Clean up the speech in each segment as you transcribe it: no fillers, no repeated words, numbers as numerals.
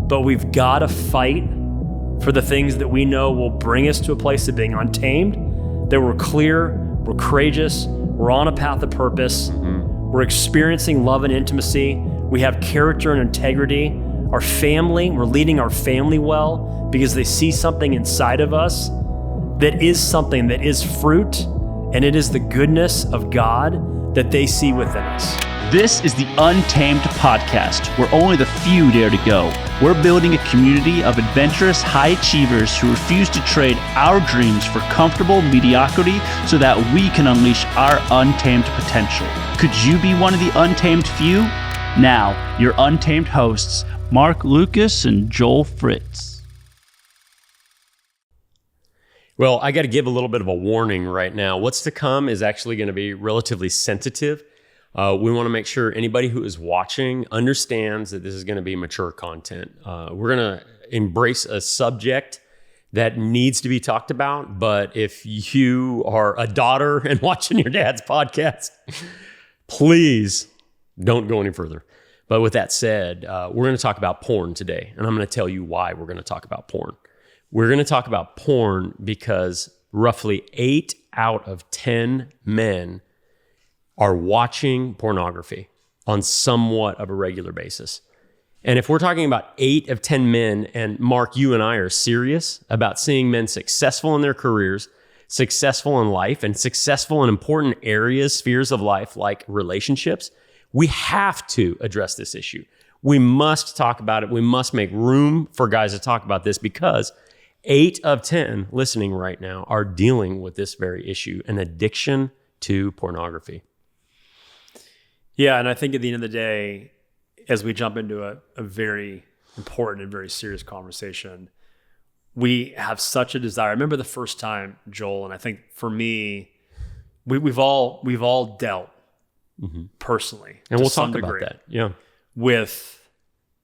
but we've got to fight for the things that we know will bring us to a place of being untamed, that we're clear, we're courageous, we're on a path of purpose, we're experiencing love and intimacy, we have character and integrity, our family, we're leading our family well because they see something inside of us that is something that is fruit, and it is the goodness of God that they see within us. This is the Untamed Podcast, where only the few dare to go. We're building a community of adventurous high achievers who refuse to trade our dreams for comfortable mediocrity so that we can unleash our untamed potential. Could you be one of the untamed few? Now, your untamed hosts, Mark Lucas and Joel Fritz. Well, I got to give a little bit of a warning right now. What's to come is actually going to be relatively sensitive. We want to make sure anybody who is watching understands that this is going to be mature content. We're going to embrace a subject that needs to be talked about, but if you are a daughter and watching your dad's podcast, please don't go any further. But with that said, we're going to talk about porn today, and I'm going to tell you why we're going to talk about porn. We're going to talk about porn because roughly 8 out of 10 men are watching pornography on somewhat of a regular basis. And if we're talking about 8 of 10 men, and Mark, you and I are serious about seeing men successful in their careers, successful in life, and successful in important areas, spheres of life like relationships, we have to address this issue. We must talk about it. We must make room for guys to talk about this because 8 of 10 listening right now are dealing with this very issue, an addiction to pornography. Yeah, and I think at the end of the day, as we jump into a very important and very serious conversation, we have such a desire. I remember the first time, Joel, and I think for me, we've all dealt personally, and we'll talk about that. Yeah, with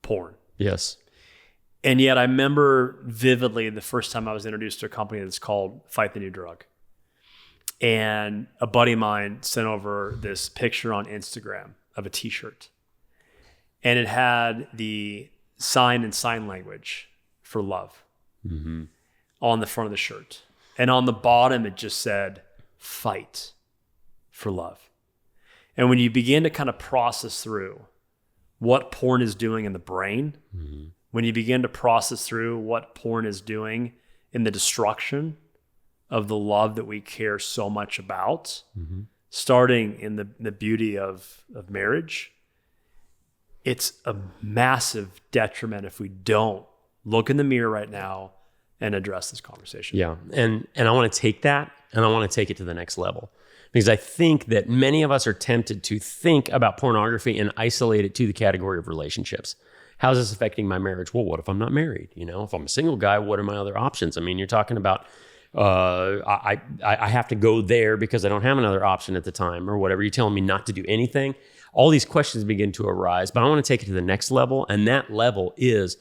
porn. Yes, and yet I remember vividly the first time I was introduced to a company that's called Fight the New Drug. And a buddy of mine sent over this picture on Instagram of a t-shirt. And it had the sign language for love on the front of the shirt. And on the bottom, it just said, fight for love. And when you begin to kind of process through what porn is doing in the brain, when you begin to process through what porn is doing in the destruction of the love that we care so much about, starting in the beauty of marriage, it's a massive detriment if we don't look in the mirror right now and address this conversation. Yeah, and I want to take that and I want to take it to the next level because I think that many of us are tempted to think about pornography and isolate it to the category of relationships. How's this affecting my marriage? Well, what if I'm not married? You know, if I'm a single guy, what are my other options? I mean, you're talking about I have to go there because I don't have another option at the time or whatever. You're telling me not to do anything. All these questions begin to arise, but I want to take it to the next level. And that level is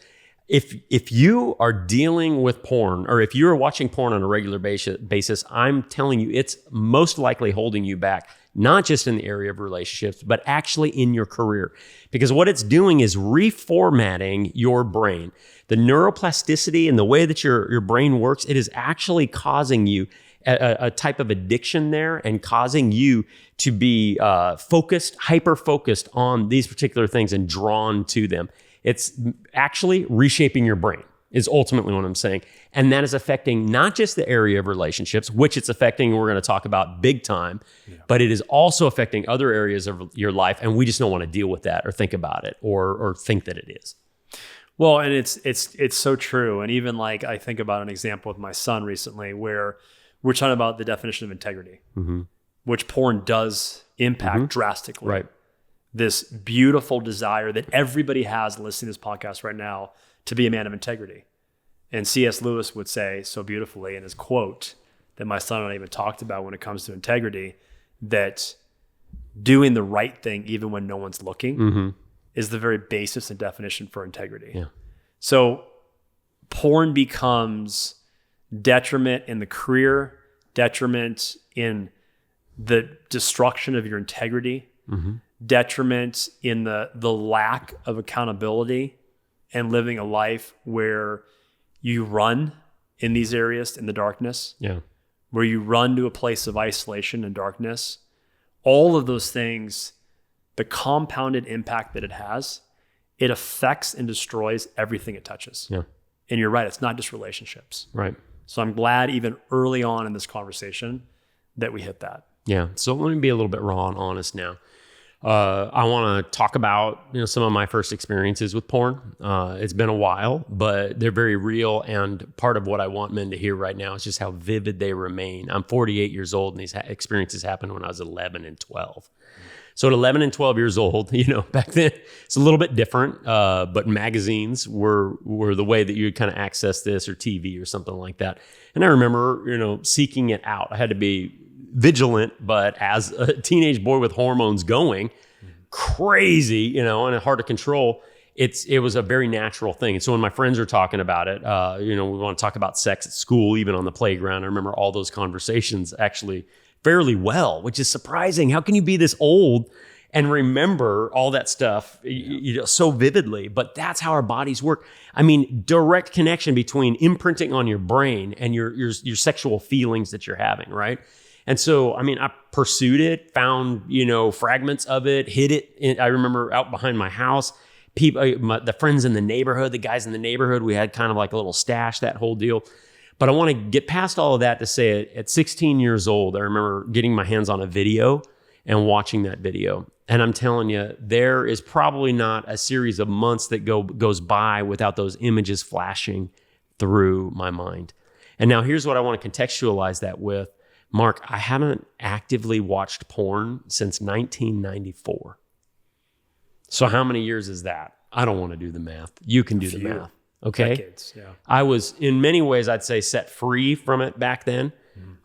if you are dealing with porn or if you're watching porn on a regular basis, I'm telling you, it's most likely holding you back, not just in the area of relationships, but actually in your career. Because what it's doing is reformatting your brain. The neuroplasticity and the way that your brain works, it is actually causing you a type of addiction there and causing you to be focused, hyper-focused on these particular things and drawn to them. It's actually reshaping your brain is ultimately what I'm saying. And that is affecting not just the area of relationships, which it's affecting, we're going to talk about big time, but it is also affecting other areas of your life. And we just don't want to deal with that or think about it or think that it is. Well, and it's so true. And even like I think about an example with my son recently where we're talking about the definition of integrity, which porn does impact drastically. Right. This beautiful desire that everybody has listening to this podcast right now to be a man of integrity. And C.S. Lewis would say so beautifully in his quote that my son and I even talked about when it comes to integrity, that doing the right thing even when no one's looking is the very basis and definition for integrity. Yeah. So porn becomes detriment in the career, detriment in the destruction of your integrity, detriment in the lack of accountability and living a life where you run in these areas in the darkness, where you run to a place of isolation and darkness, all of those things, the compounded impact that it has, it affects and destroys everything it touches. Yeah. And you're right, it's not just relationships. Right. So I'm glad even early on in this conversation that we hit that. Yeah. So let me be a little bit raw and honest now. I want to talk about some of my first experiences with porn. It's been a while, but they're very real. And part of what I want men to hear right now is just how vivid they remain. I'm 48 years old, and these experiences happened when I was 11 and 12. So at 11 and 12 years old, back then it's a little bit different. But magazines were the way that you would kind of access this, or TV or something like that. And I remember, seeking it out. I had to be vigilant, but as a teenage boy with hormones going crazy, and hard to control, it was a very natural thing. And so when my friends are talking about it, we want to talk about sex at school, even on the playground. I remember all those conversations actually fairly well, which is surprising. How can you be this old and remember all that stuff so vividly? But that's how our bodies work. I mean, direct connection between imprinting on your brain and your sexual feelings that you're having, right? And so, I pursued it, found, fragments of it, hid it. I remember out behind my house, the friends in the neighborhood, the guys in the neighborhood, we had kind of like a little stash, that whole deal. But I want to get past all of that to say at 16 years old, I remember getting my hands on a video and watching that video. And I'm telling you, there is probably not a series of months that goes by without those images flashing through my mind. And now here's what I want to contextualize that with. Mark, I haven't actively watched porn since 1994. So how many years is that? I don't want to do the math. You can do the math. Okay. Decades, yeah. I was, in many ways, I'd say, set free from it back then.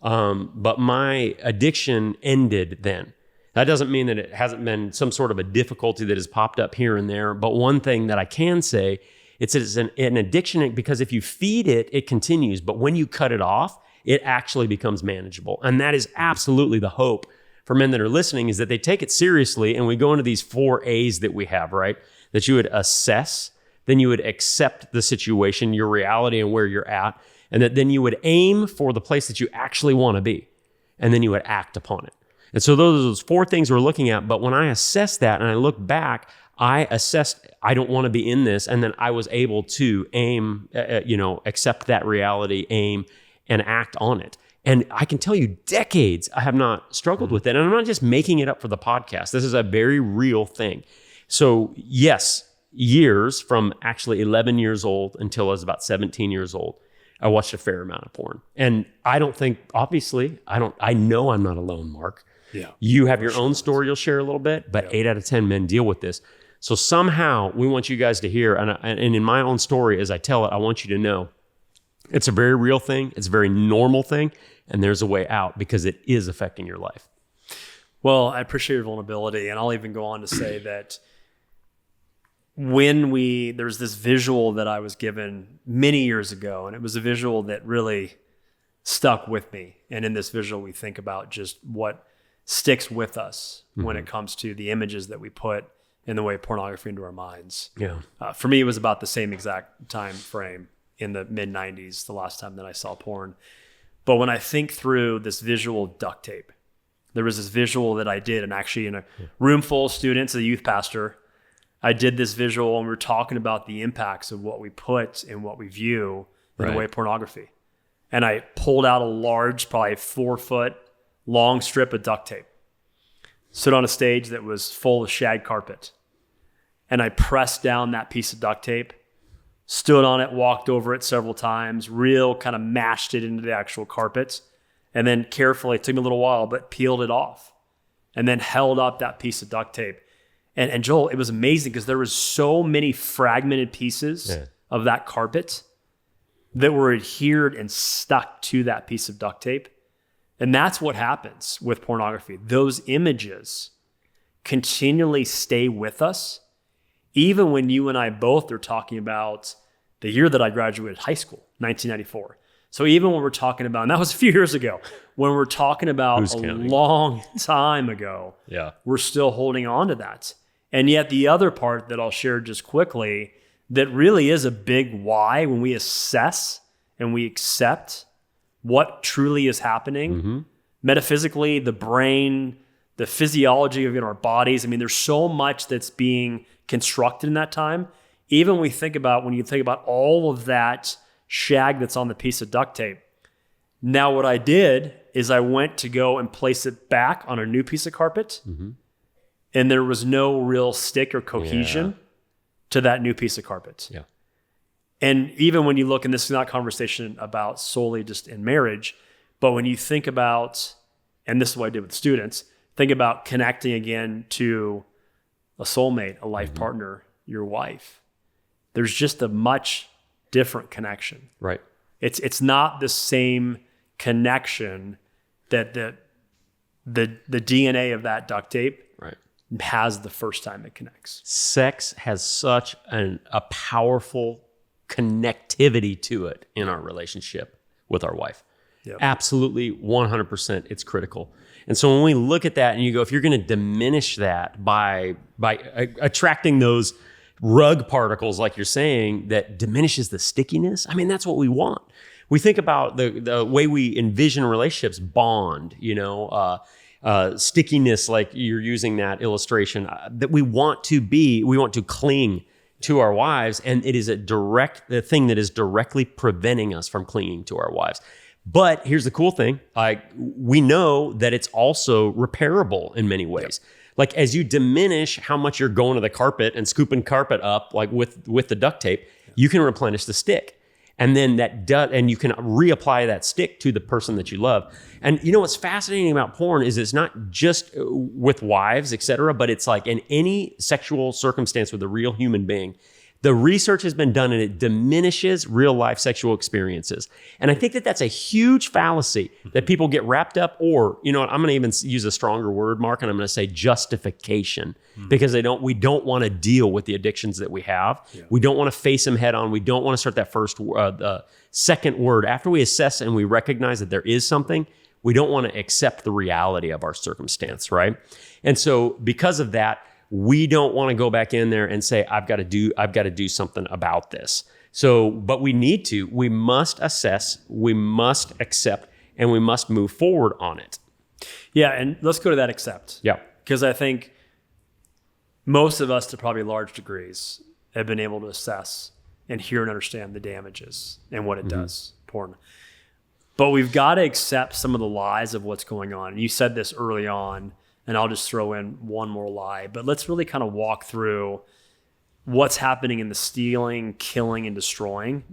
But my addiction ended then. That doesn't mean that it hasn't been some sort of a difficulty that has popped up here and there. But one thing that I can say, it's an addiction, because if you feed it, it continues. But when you cut it off, it actually becomes manageable. And that is absolutely the hope for men that are listening, is that they take it seriously. And we go into these 4 A's that we have, right? That you would assess, then you would accept the situation, your reality and where you're at. And that then you would aim for the place that you actually want to be. And then you would act upon it. And so those are those 4 things we're looking at. But when I assess that and I look back, I assessed, I don't want to be in this. And then I was able to aim, accept that reality, aim, and act on it. And I can tell you, decades I have not struggled with it. And I'm not just making it up for the podcast. This is a very real thing. So yes, years from actually 11 years old until I was about 17 years old, I watched a fair amount of porn. And I don't think, obviously, I know I'm not alone, Mark. Yeah. You have your own story you'll share a little bit, but 8 out of 10 men deal with this. So somehow we want you guys to hear, and in my own story, as I tell it, I want you to know it's a very real thing. It's a very normal thing. And there's a way out, because it is affecting your life. Well, I appreciate your vulnerability. And I'll even go on to say that there's this visual that I was given many years ago, and it was a visual that really stuck with me. And in this visual, we think about just what sticks with us when it comes to the images that we put in the way pornography into our minds. Yeah. For me, it was about the same exact time frame in the mid 90s, the last time that I saw porn. But when I think through this visual duct tape, there was this visual that I did, and actually in a room full of students, a youth pastor, I did this visual, and we were talking about the impacts of what we put and what we view in the way of pornography. And I pulled out a large, probably 4-foot long strip of duct tape, stood on a stage that was full of shag carpet, and I pressed down that piece of duct tape, stood on it, walked over it several times, kind of mashed it into the actual carpet, and then carefully, it took me a little while, but peeled it off, and then held up that piece of duct tape. And Joel, it was amazing, because there was so many fragmented pieces of that carpet that were adhered and stuck to that piece of duct tape. And that's what happens with pornography. Those images continually stay with us, even when you and I both are talking about the year that I graduated high school, 1994. So even when we're talking about, and that was a few years ago, when we're talking about long time ago, we're still holding on to that. And yet the other part that I'll share just quickly that really is a big why when we assess and we accept what truly is happening metaphysically, the brain, the physiology of our bodies. I mean, there's so much that's being constructed in that time. Even when you think about all of that shag that's on the piece of duct tape. Now, what I did is I went to go and place it back on a new piece of carpet, and there was no real stick or cohesion to that new piece of carpet. Yeah. And even when you look, and this is not a conversation about solely just in marriage, but when you think about, and this is what I did with students, think about connecting again to a soulmate, a life partner, your wife. There's just a much different connection. Right. It's not the same connection that the DNA of that duct tape has the first time it connects. Sex has such a powerful connectivity to it in our relationship with our wife. Yep. Absolutely, 100%, it's critical. And so when we look at that and you go, if you're going to diminish that by attracting those rug particles, like you're saying, that diminishes the stickiness, I mean, that's what we want. We think about the way we envision relationships, bond, stickiness, like you're using that illustration, that we want to cling to our wives, and it is the thing that is directly preventing us from clinging to our wives. But here's the cool thing, we know that it's also repairable in many ways. Yep. Like as you diminish how much you're going to the carpet and scooping carpet up, like with the duct tape, you can replenish the stick. And then and you can reapply that stick to the person that you love. And you know what's fascinating about porn is it's not just with wives, et cetera, but it's like in any sexual circumstance with a real human being. The research has been done and it diminishes real life sexual experiences. And I think that that's a huge fallacy that people get wrapped up, or, you know what, I'm going to even use a stronger word, Mark, and I'm going to say justification, because we don't want to deal with the addictions that we have. Yeah. We don't want to face them head on. We don't want to start that the second word. After we assess and we recognize that there is something, we don't want to accept the reality of our circumstance, right? And so because of that, we don't want to go back in there and say, I've got to do something about this. So, but we must assess, we must accept, and we must move forward on it. Yeah. And let's go to that accept. Yeah. Because I think most of us, to probably large degrees, have been able to assess and hear and understand the damages and what it does, porn. But we've got to accept some of the lies of what's going on. And you said this early on, and I'll just throw in one more lie, but let's really kind of walk through what's happening in the stealing, killing, and destroying,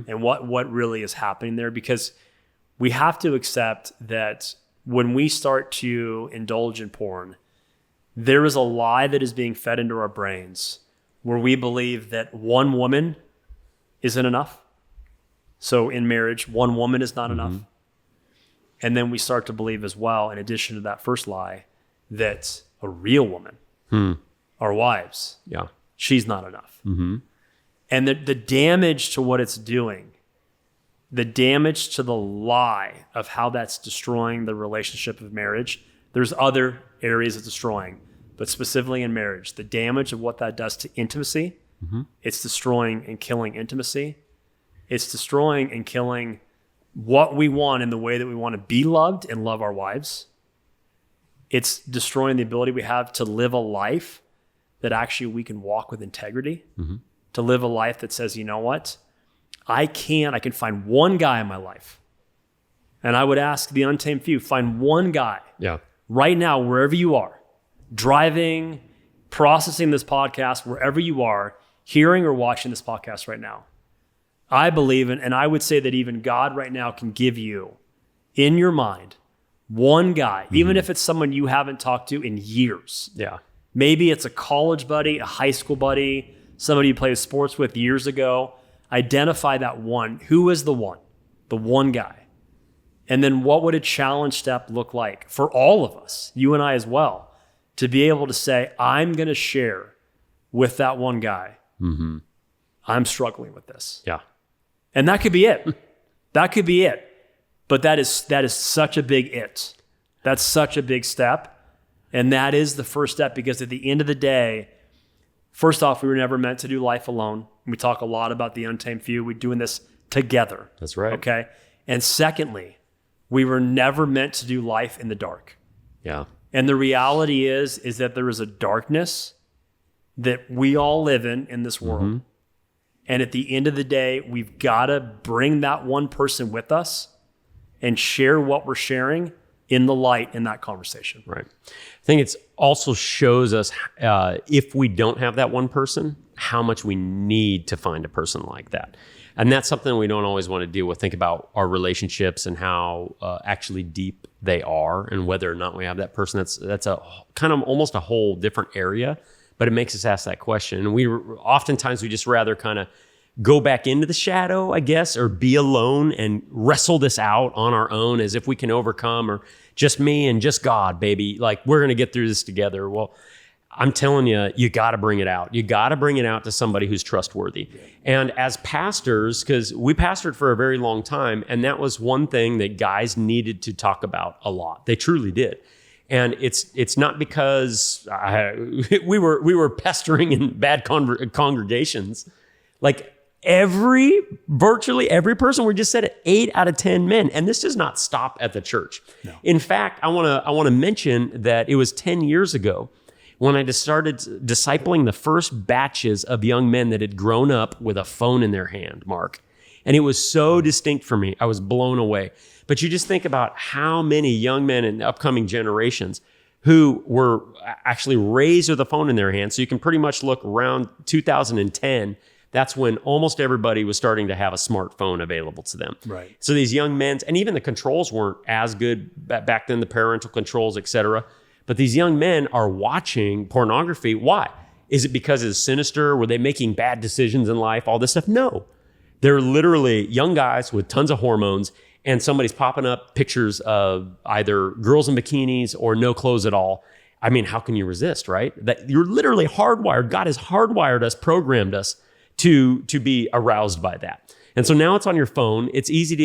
and what really is happening there. Because we have to accept that when we start to indulge in porn, there is a lie that is being fed into our brains where we believe that one woman isn't enough. So in marriage, one woman is not enough. And then we start to believe as well, in addition to that first lie, that a real woman, our wives, she's not enough. And the damage to what it's doing, the damage to the lie of how that's destroying the relationship of marriage, there's other areas it's destroying, but specifically in marriage, the damage of what that does to intimacy, it's destroying and killing intimacy. It's destroying and killing what we want in the way that we want to be loved and love our wives. It's destroying the ability we have to live a life that actually we can walk with integrity, to live a life that says, you know what, I can find one guy in my life. And I would ask the untamed few, find one guy right now, wherever you are, driving, processing this podcast, wherever you are, hearing or watching this podcast right now. I believe in, and I would say that even God right now can give you in your mind one guy, even if it's someone you haven't talked to in years. Yeah. Maybe it's a college buddy, a high school buddy, somebody you played sports with years ago. Identify that one. Who is the one guy? And then what would a challenge step look like for all of us, you and I as well, to be able to say, I'm going to share with that one guy. I'm struggling with this. Yeah. And that could be it. That could be it. But that is such a big it. That's such a big step. And that is the first step, because at the end of the day, First off, we were never meant to do life alone. We talk a lot about the untamed few. We're doing this together. That's right. Okay. And secondly, we were never meant to do life in the dark. Yeah. And the reality is that there is a darkness that we all live in this world. Mm-hmm. And at the end of the day, we've got to bring that one person with us and share what we're sharing in the light in that conversation. Right. I think it also shows us if we don't have that one person, how much we need to find a person like that. And that's something we don't always want to deal with. Think about our relationships and how actually deep they are and whether or not we have that person. That's a kind of almost a whole different area, but it makes us ask that question. And oftentimes we just rather kind of go back into the shadow, I guess, or be alone and wrestle this out on our own as if we can overcome, or just me and just God, baby. Like, we're going to get through this together. Well, I'm telling you, you got to bring it out. You got to bring it out to somebody who's trustworthy. And as pastors, because we pastored for a very long time, and that was one thing that guys needed to talk about a lot. They truly did. And it's not because we were pestering in bad congregations. Like, virtually every person, we just said it, 8 out of 10 men. And this does not stop at the church. No. In fact, I want to mention that it was 10 years ago when I started discipling the first batches of young men that had grown up with a phone in their hand, Mark. And it was so distinct for me. I was blown away. But you just think about how many young men in the upcoming generations who were actually raised with a phone in their hand. So you can pretty much look around 2010. That's when almost everybody was starting to have a smartphone available to them. Right. So these young men, and even the controls weren't as good back then, the parental controls, et cetera. But these young men are watching pornography. Why? Is it because it's sinister? Were they making bad decisions in life? All this stuff? No. They're literally young guys with tons of hormones, and somebody's popping up pictures of either girls in bikinis or no clothes at all. I mean, how can you resist, right? That you're literally hardwired. God has hardwired us, programmed us to be aroused by that. And so now it's on your phone. It's easy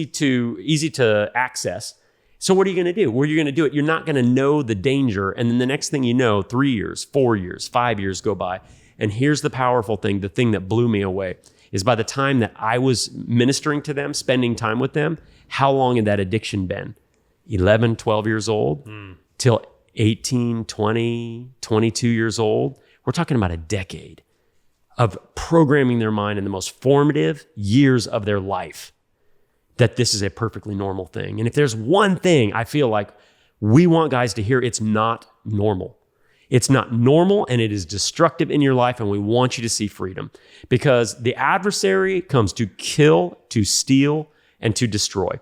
to access. So what are you going to do? Where are you going to do it? You're not going to know the danger. And then the next thing you know, 3 years, 4 years, 5 years go by. And here's the powerful thing, the thing that blew me away, is by the time that I was ministering to them, spending time with them, how long had that addiction been? 11, 12 years old till 18, 20, 22 years old. We're talking about a decade of programming their mind in the most formative years of their life, that this is a perfectly normal thing. And if there's one thing I feel like we want guys to hear, it's not normal. It's not normal, and it is destructive in your life, and we want you to see freedom, because the adversary comes to kill, to steal, and to destroy.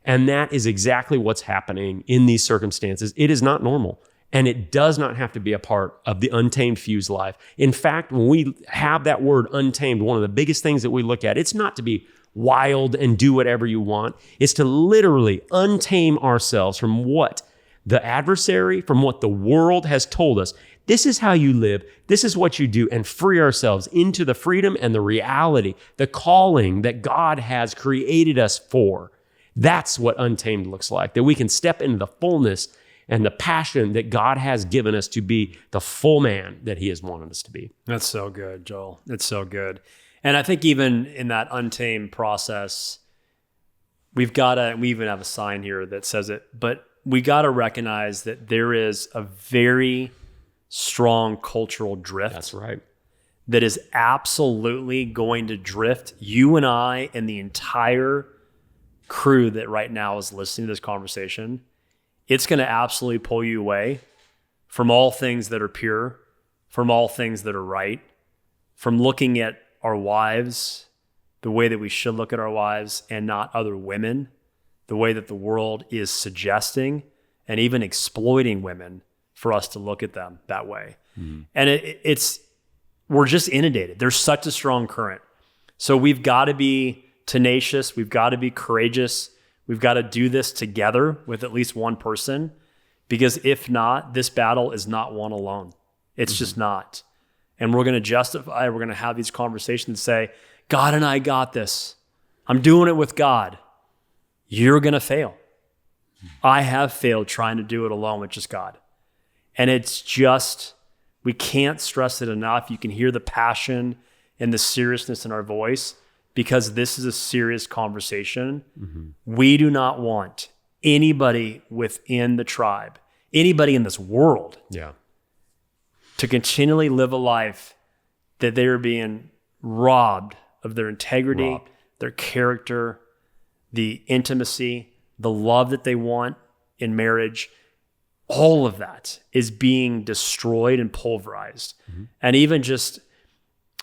And that is exactly what's happening in these circumstances. It is not normal. And it does not have to be a part of the untamed few's life. In fact, when we have that word untamed, one of the biggest things that we look at, it's not to be wild and do whatever you want. It's to literally untame ourselves from what the adversary, from what the world has told us. This is how you live. This is what you do, and free ourselves into the freedom and the reality, the calling that God has created us for. That's what untamed looks like, that we can step into the fullness and the passion that God has given us to be the full man that he has wanted us to be. That's so good, Joel. It's so good. And I think even in that untamed process, we even have a sign here that says it, but we got to recognize that there is a very strong cultural drift. That's right. That is absolutely going to drift you and I and the entire crew that right now is listening to this conversation. It's going to absolutely pull you away from all things that are pure, from all things that are right, from looking at our wives the way that we should look at our wives and not other women, the way that the world is suggesting and even exploiting women for us to look at them that way. Mm. And we're just inundated. There's such a strong current. So we've got to be tenacious. We've got to be courageous. We've got to do this together with at least one person, because if not, this battle is not won alone. It's just not. And we're going to we're going to have these conversations and say, God and I got this. I'm doing it with God. You're going to fail. I have failed trying to do it alone with just God. And We can't stress it enough. You can hear the passion and the seriousness in our voice because this is a serious conversation. We do not want anybody within the tribe, anybody in this world, to continually live a life that they are being robbed of their integrity, their character, the intimacy, the love that they want in marriage. All of that is being destroyed and pulverized. And even just,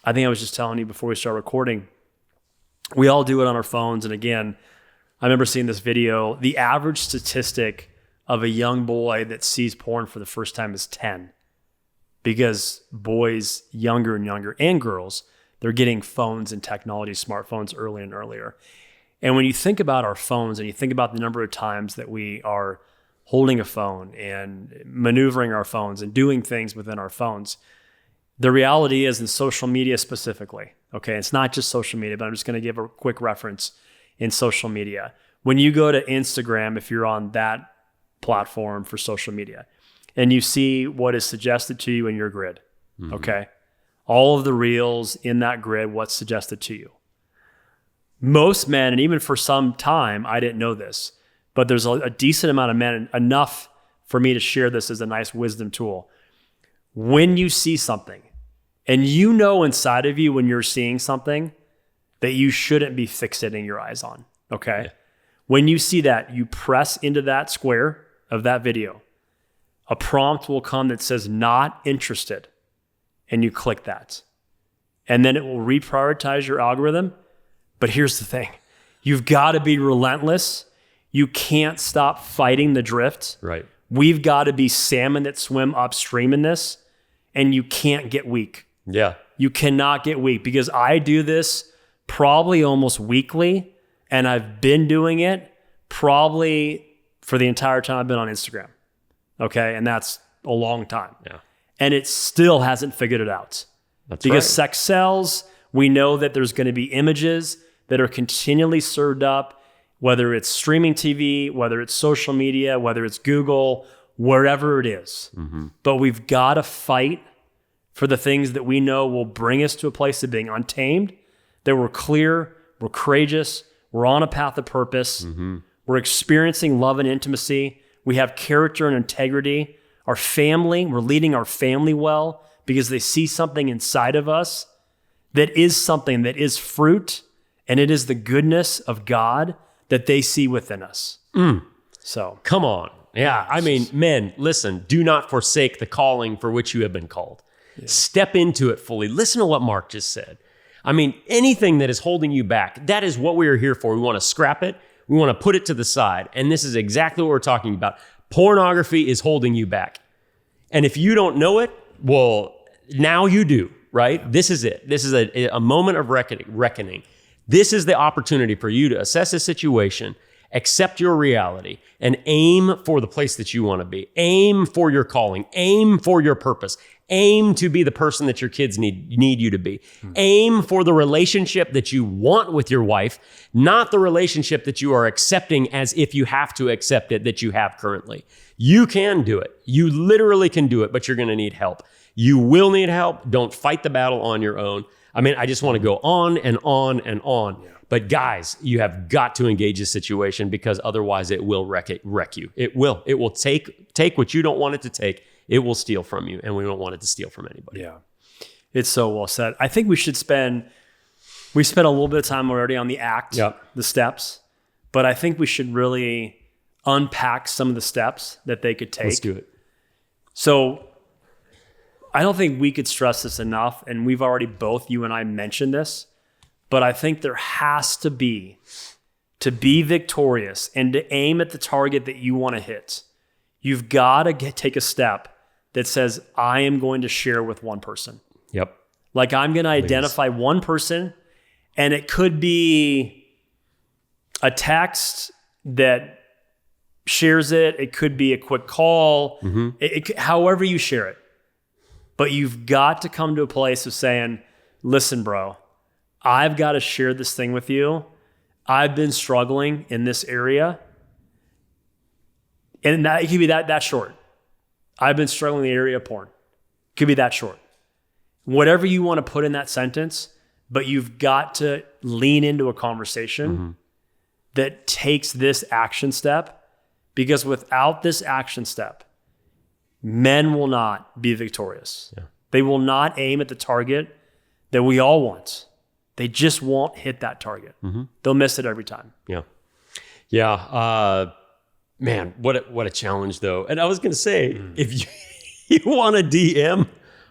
I think I was just telling you before we start recording, we all do it on our phones. And again, I remember seeing this video. The average statistic of a young boy that sees porn for the first time is 10. Because boys younger and younger, and girls, they're getting phones and technology, smartphones earlier and earlier. And when you think about our phones and you think about the number of times that we are holding a phone and maneuvering our phones and doing things within our phones, the reality is in social media specifically, okay, it's not just social media, but I'm just going to give a quick reference in social media. When you go to Instagram, if you're on that platform for social media, and you see what is suggested to you in your grid, okay, all of the reels in that grid, what's suggested to you. Most men, and even for some time, I didn't know this, but there's a decent amount of men, enough for me to share this as a nice wisdom tool. When you see something, and you know inside of you when you're seeing something that you shouldn't be fixating your eyes on, okay? Yeah. When you see that, you press into that square of that video. A prompt will come that says not interested, and you click that. And then it will reprioritize your algorithm. But here's the thing. You've got to be relentless. You can't stop fighting the drift. Right. We've got to be salmon that swim upstream in this, and you can't get weak. Yeah. You cannot get weak, because I do this probably almost weekly, and I've been doing it probably for the entire time I've been on Instagram. Okay? And that's a long time. Yeah. And it still hasn't figured it out. That's because right. sex sells. We know that there's going to be images that are continually served up, whether it's streaming TV, whether it's social media, whether it's Google, wherever it is. But we've got to fight for the things that we know will bring us to a place of being untamed, that we're clear, we're courageous, we're on a path of purpose, we're experiencing love and intimacy, we have character and integrity, our family, we're leading our family well because they see something inside of us that is something that is fruit, and it is the goodness of God that they see within us. So come on. Yeah. I mean, men, listen, do not forsake the calling for which you have been called. Yeah. Step into it fully. Listen to what Mark just said. I mean, anything that is holding you back, that is what we are here for. We want to scrap it. We want to put it to the side. And this is exactly what we're talking about. Pornography is holding you back. And if you don't know it, well, now you do, right? Yeah. This is it. This is a moment of reckoning. This is the opportunity for you to assess a situation, accept your reality, and aim for the place that you want to be. Aim for your calling. Aim for your purpose. Aim to be the person that your kids need you to be. Aim for the relationship that you want with your wife, not the relationship that you are accepting as if you have to accept it that you have currently. You can do it. You literally can do it, but you're going to need help. You will need help. Don't fight the battle on your own. I mean, I just want to go on and on and on. Yeah. But guys, you have got to engage this situation, because otherwise it will wreck you. It will. It will take what you don't want it to take. It will steal from you, and we don't want it to steal from anybody. Yeah. It's so well said. I think we spent a little bit of time already on the act, the steps, but I think we should really unpack some of the steps that they could take. Let's do it. So I don't think we could stress this enough, and we've already both, you and I, mentioned this, but I think there has to be victorious and to aim at the target that you want to hit, you've got to take a step that says, I am going to share with one person. Yep. Like, I'm going to identify one person, and it could be a text that shares it. It could be a quick call, however you share it. But you've got to come to a place of saying, listen, bro, I've got to share this thing with you. I've been struggling in this area. And it can be that short. I've been struggling in the area of porn. Could be that short. Whatever you want to put in that sentence, but you've got to lean into a conversation that takes this action step, because without this action step, men will not be victorious. Yeah. They will not aim at the target that we all want. They just won't hit that target. They'll miss it every time. Yeah. Yeah. Man, what a challenge though. And I was going to say, if you want to DM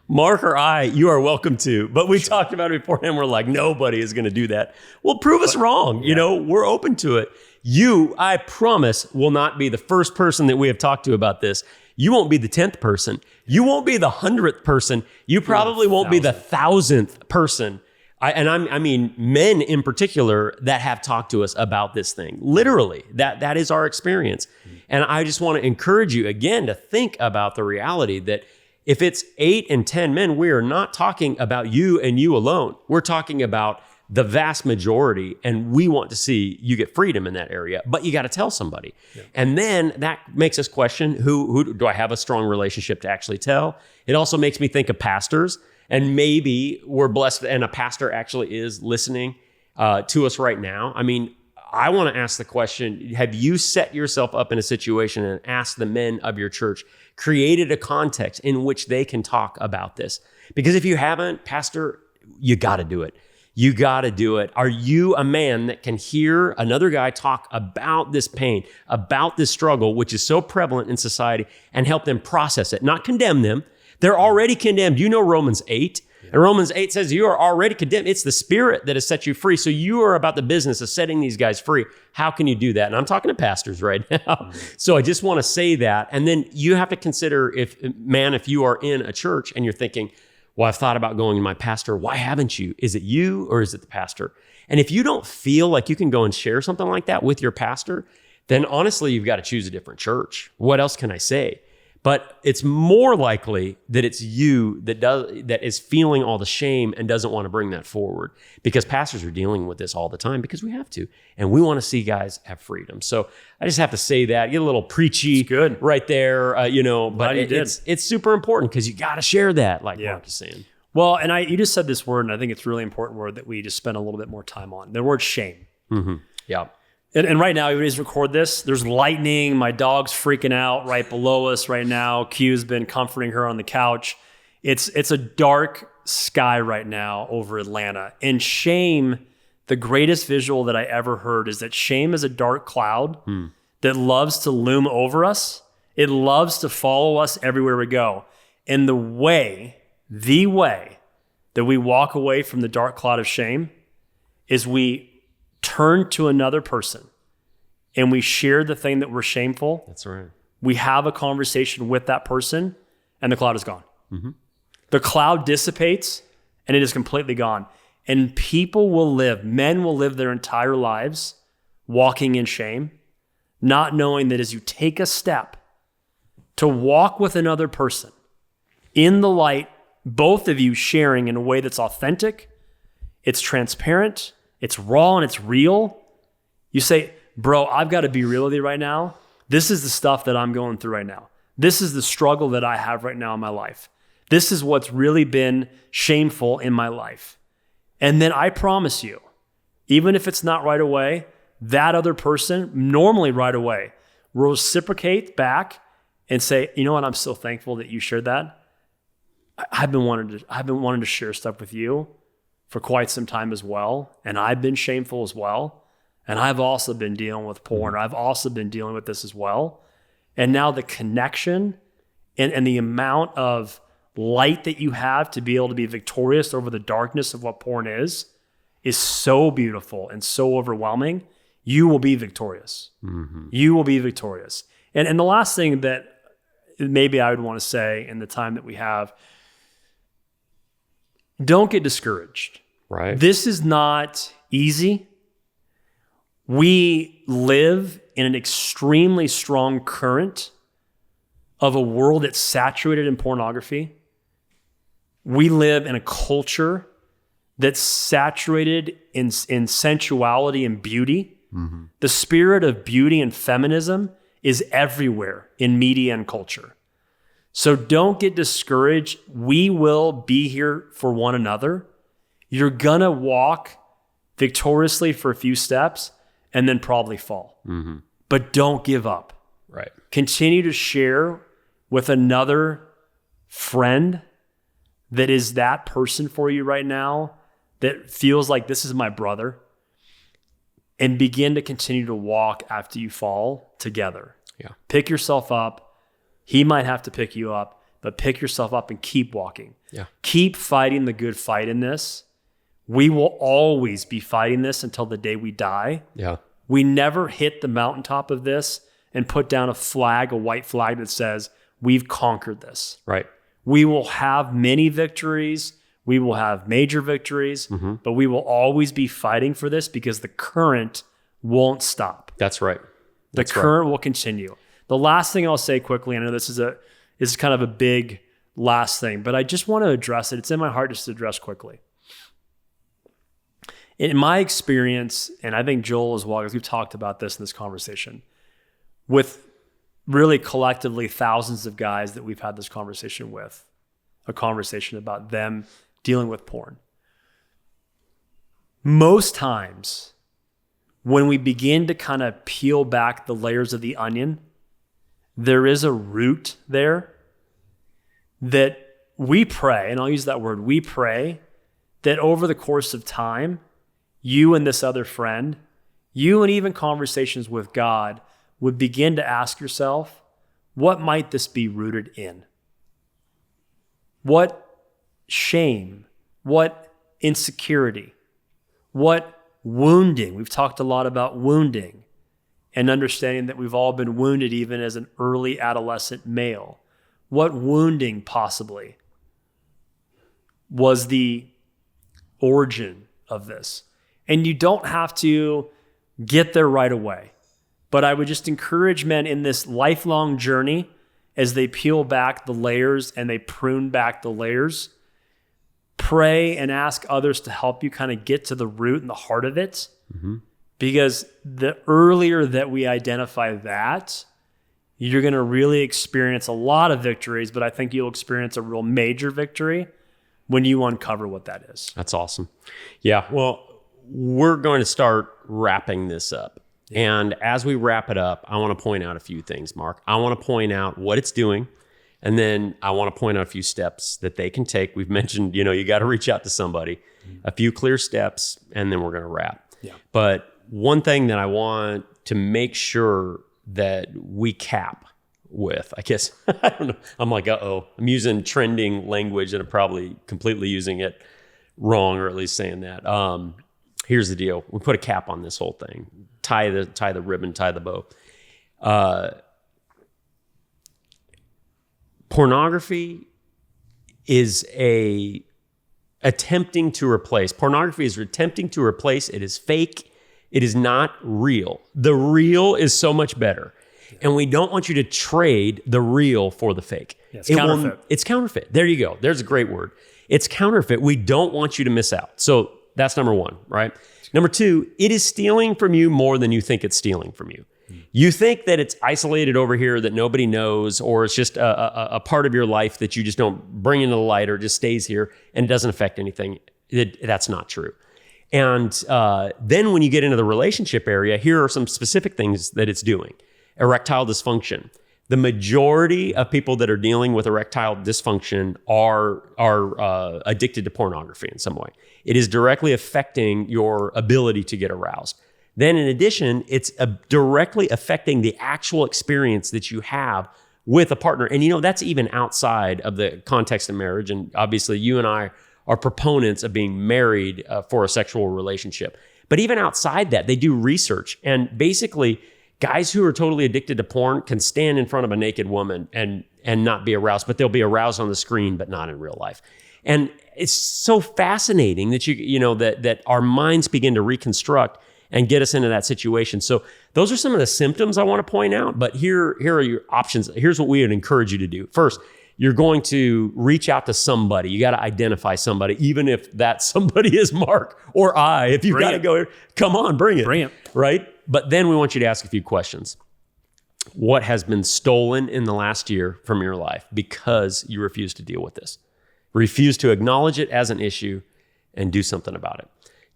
Mark or I, you are welcome to. But we talked about it beforehand. We're like, nobody is going to do that. Well, prove us wrong. Yeah. You know, we're open to it. You, I promise, will not be the first person that we have talked to about this. You won't be the 10th person. You won't be the 100th person. You probably won't be the 1,000th person. I mean, men in particular that have talked to us about this thing. Literally, that is our experience. And I just want to encourage you again to think about the reality that if it's 8 and 10 men, we are not talking about you and you alone. We're talking about the vast majority, and we want to see you get freedom in that area, but you got to tell somebody. Yeah. And then that makes us question, who do I have a strong relationship to actually tell? It also makes me think of pastors, and maybe we're blessed and a pastor actually is listening to us right now. I mean, I want to ask the question, have you set yourself up in a situation and asked the men of your church, created a context in which they can talk about this? Because if you haven't, pastor, you got to do it. You got to do it. Are you a man that can hear another guy talk about this pain, about this struggle, which is so prevalent in society, and help them process it, not condemn them? They're already condemned. You know Romans 8. And Romans 8 says you are already condemned. It's the Spirit that has set you free. So you are about the business of setting these guys free. How can you do that? And I'm talking to pastors right now. So I just want to say that. And then you have to consider if you are in a church and you're thinking, well, I've thought about going to my pastor. Why haven't you? Is it you or is it the pastor? And if you don't feel like you can go and share something like that with your pastor, then honestly, you've got to choose a different church. What else can I say? But it's more likely that it's you that is feeling all the shame and doesn't want to bring that forward, because pastors are dealing with this all the time because we have to, and we want to see guys have freedom. So I just have to say that, get a little preachy right there, but it's super important because you got to share that, like Mark is saying. Well, and you just said this word, and I think it's a really important word that we just spend a little bit more time on. The word shame. Mm-hmm. Yeah. And right now, everybody's record this. There's lightning. My dog's freaking out right below us right now. Q's been comforting her on the couch. It's a dark sky right now over Atlanta. And shame, the greatest visual that I ever heard is that shame is a dark cloud that loves to loom over us. It loves to follow us everywhere we go. And the way that we walk away from the dark cloud of shame is we turn to another person and we share the thing that we're shameful. That's right. We have a conversation with that person and the cloud is gone. Mm-hmm. The cloud dissipates and it is completely gone. And men will live their entire lives walking in shame, not knowing that as you take a step to walk with another person in the light, both of you sharing in a way that's authentic, it's transparent, it's raw, and it's real. You say, bro, I've got to be real with you right now. This is the stuff that I'm going through right now. This is the struggle that I have right now in my life. This is what's really been shameful in my life. And then I promise you, even if it's not right away, that other person, normally right away, will reciprocate back and say, you know what, I'm so thankful that you shared that. I've been wanting to share stuff with you for quite some time as well. And I've been shameful as well. And I've also been dealing with porn. I've also been dealing with this as well. And now the connection and the amount of light that you have to be able to be victorious over the darkness of what porn is so beautiful and so overwhelming. You will be victorious. Mm-hmm. You will be victorious. And the last thing that maybe I would want to say in the time that we have, don't get discouraged. Right. This is not easy. We live in an extremely strong current of a world that's saturated in pornography. We live in a culture that's saturated in sensuality and beauty. Mm-hmm. The spirit of beauty and feminism is everywhere in media and culture. So don't get discouraged. We will be here for one another. You're going to walk victoriously for a few steps and then probably fall. Mm-hmm. But don't give up. Right. Continue to share with another friend that is that person for you right now that feels like this is my brother, and begin to continue to walk after you fall together. Yeah. Pick yourself up. He might have to pick you up, but pick yourself up and keep walking. Yeah. Keep fighting the good fight in this. We will always be fighting this until the day we die. Yeah. We never hit the mountaintop of this and put down a flag, a white flag that says, we've conquered this. Right. We will have many victories. We will have major victories, but we will always be fighting for this because the current won't stop. That's right. The current will continue. The last thing I'll say quickly, I know this is kind of a big last thing, but I just want to address it. It's in my heart just to address quickly. In my experience, and I think Joel as well, because we've talked about this in this conversation, with really collectively thousands of guys that we've had this conversation with, a conversation about them dealing with porn. Most times, when we begin to kind of peel back the layers of the onion, there is a root there that we pray, and I'll use that word, we pray, that over the course of time, you and this other friend, you and even conversations with God would begin to ask yourself, what might this be rooted in? What shame? What insecurity? What wounding? We've talked a lot about wounding and understanding that we've all been wounded even as an early adolescent male. What wounding possibly was the origin of this? And you don't have to get there right away. But I would just encourage men in this lifelong journey, as they peel back the layers and they prune back the layers, pray and ask others to help you kind of get to the root and the heart of it. Mm-hmm. Because the earlier that we identify that, you're going to really experience a lot of victories, but I think you'll experience a real major victory when you uncover what that is. That's awesome. Yeah. Well, we're going to start wrapping this up. Yeah. And as we wrap it up, I want to point out a few things, Mark. I want to point out what it's doing. And then I want to point out a few steps that they can take. We've mentioned, you got to reach out to somebody, a few clear steps, and then we're going to wrap. Yeah. But one thing that I want to make sure that we cap with, I guess, I don't know. I'm like, I'm using trending language and I'm probably completely using it wrong, or at least saying that. Here's the deal. We put a cap on this whole thing. Tie the ribbon, tie the bow. Pornography is attempting to replace. Pornography is attempting to replace. It is fake. It is not real. The real is so much better. And we don't want you to trade the real for the fake. Yeah, it's counterfeit. It's counterfeit. There you go. There's a great word. It's counterfeit. We don't want you to miss out. So that's number one, right? Number two, it is stealing from you more than you think it's stealing from you. You think that it's isolated over here that nobody knows, or it's just a part of your life that you just don't bring into the light, or just stays here and it doesn't affect anything. That's not true. And then when you get into the relationship area, here are some specific things that it's doing. Erectile dysfunction. The majority of people that are dealing with erectile dysfunction are addicted to pornography in some way. It is directly affecting your ability to get aroused. Then in addition, it's directly affecting the actual experience that you have with a partner. And that's even outside of the context of marriage. And obviously you and I are proponents of being married for a sexual relationship. But even outside that, they do research. And basically, guys who are totally addicted to porn can stand in front of a naked woman and not be aroused, but they'll be aroused on the screen, but not in real life. And it's so fascinating that that our minds begin to reconstruct and get us into that situation. So those are some of the symptoms I want to point out, but here are your options. Here's what we would encourage you to do. First, you're going to reach out to somebody. You got to identify somebody, even if that somebody is Mark or I. If you've got to go, come on, bring it. Bring it. Right? But then we want you to ask a few questions. what has been stolen in the last year from your life because you refuse to deal with this. Refuse to acknowledge it as an issue and do something about it.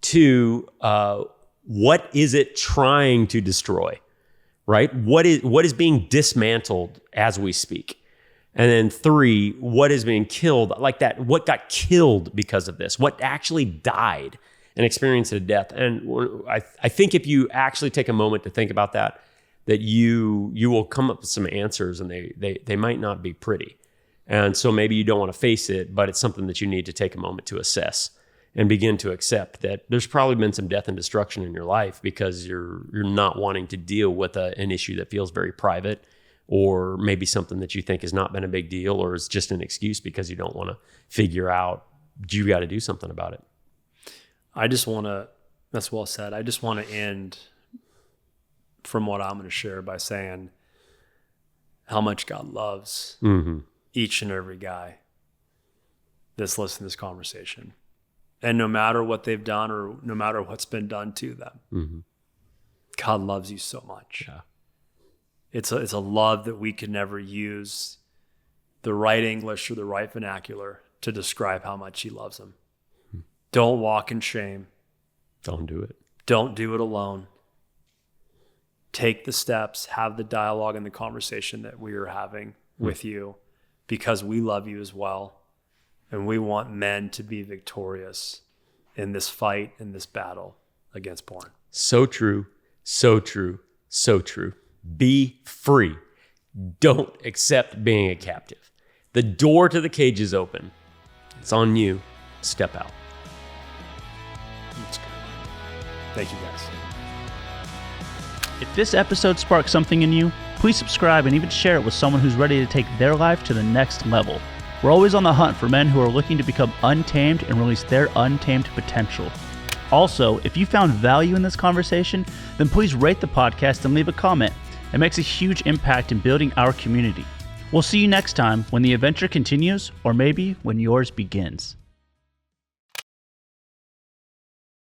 2, what is it trying to destroy, right? What is being dismantled as we speak? And then 3, what is being killed like that? What got killed because of this? What actually died and experienced a death? And I think if you actually take a moment to think about that you will come up with some answers, and they might not be pretty. And so maybe you don't want to face it, but it's something that you need to take a moment to assess and begin to accept that there's probably been some death and destruction in your life because you're not wanting to deal with an issue that feels very private, or maybe something that you think has not been a big deal, or is just an excuse because you don't want to figure out you got to do something about it. That's well said. I just want to end from what I'm going to share by saying how much God loves each and every guy that's listening to this conversation. And no matter what they've done or no matter what's been done to them, God loves you so much. Yeah. It's a love that we could never use the right English or the right vernacular to describe how much he loves them. Don't walk in shame. Don't do it. Don't do it alone. Take the steps, have the dialogue and the conversation that we are having with you, because we love you as well. And we want men to be victorious in this fight, in this battle against porn. So true, so true, so true. Be free. Don't accept being a captive. The door to the cage is open. It's on you. Step out. That's good. Thank you, guys. If this episode sparked something in you, please subscribe and even share it with someone who's ready to take their life to the next level. We're always on the hunt for men who are looking to become untamed and release their untamed potential. Also, if you found value in this conversation, then please rate the podcast and leave a comment. It makes a huge impact in building our community. We'll see you next time when the adventure continues, or maybe when yours begins.